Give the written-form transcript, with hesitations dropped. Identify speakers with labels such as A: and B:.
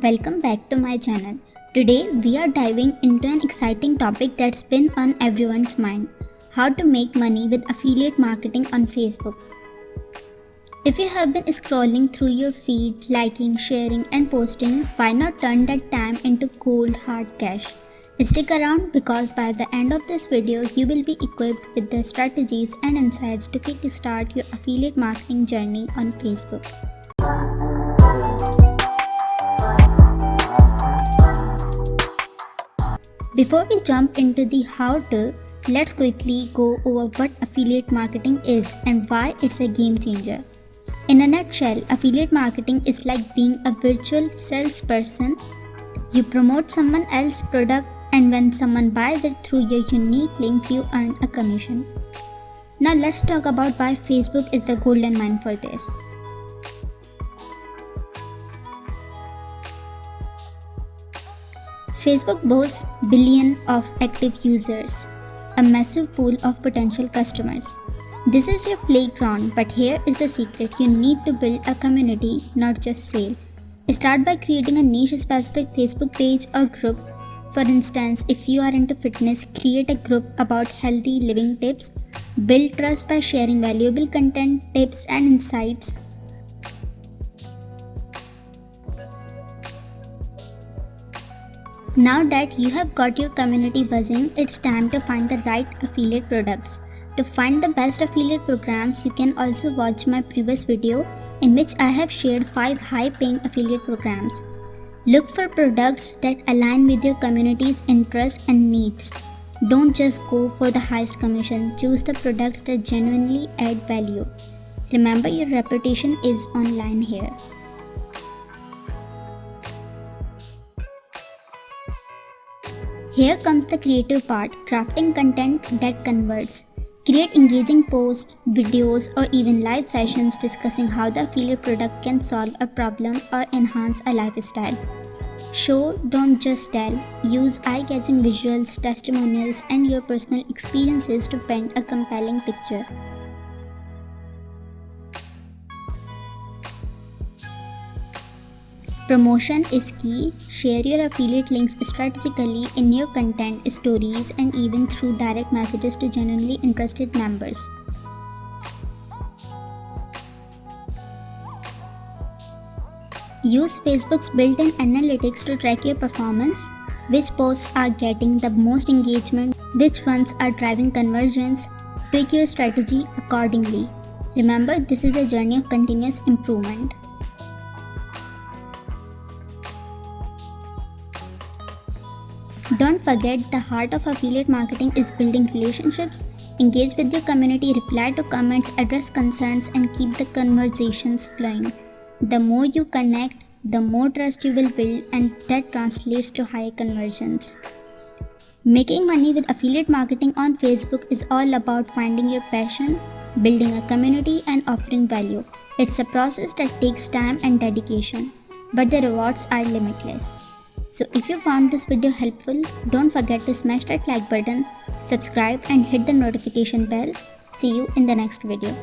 A: Welcome back to my channel. Today we are diving into an exciting topic that's been on everyone's mind: how to make money with affiliate marketing on Facebook. If you have been scrolling through your feed, liking, sharing, and posting, why not turn that time into cold hard cash? Stick around because by the end of this video, you will be equipped with the strategies and insights to kickstart your affiliate marketing journey on Facebook. Before we jump into the how-to, let's quickly go over what affiliate marketing is and why it's a game changer. In a nutshell, affiliate marketing is like being a virtual salesperson. You promote someone else's product, and when someone buys it through your unique link, you earn a commission. Now let's talk about why Facebook is the golden mine for this. Facebook boasts billions of active users, a massive pool of potential customers. This is your playground, but here is the secret: you need to build a community, not just sale. Start by creating a niche-specific Facebook page or group. For instance, if you are into fitness, create a group about healthy living tips. Build trust by sharing valuable content, tips, and insights. Now that you have got your community buzzing, it's time to find the right affiliate products. To find the best affiliate programs, you can also watch my previous video in which I have shared 5 high-paying affiliate programs. Look for products that align with your community's interests and needs. Don't just go for the highest commission, choose the products that genuinely add value. Remember, your reputation is online here. Here comes the creative part: crafting content that converts. Create engaging posts, videos, or even live sessions discussing how the affiliate product can solve a problem or enhance a lifestyle. Show, don't just tell. Use eye-catching visuals, testimonials, and your personal experiences to paint a compelling picture. Promotion is key. Share your affiliate links strategically in your content, stories, and even through direct messages to genuinely interested members. Use Facebook's built-in analytics to track your performance, which posts are getting the most engagement, which ones are driving conversions. Tweak your strategy accordingly. Remember, this is a journey of continuous improvement. Don't forget, the heart of affiliate marketing is building relationships. Engage with your community, reply to comments, address concerns, and keep the conversations flowing. The more you connect, the more trust you will build, and that translates to higher conversions. Making money with affiliate marketing on Facebook is all about finding your passion, building a community, and offering value. It's a process that takes time and dedication, but the rewards are limitless. So if you found this video helpful, don't forget to smash that like button, subscribe, and hit the notification bell. See you in the next video.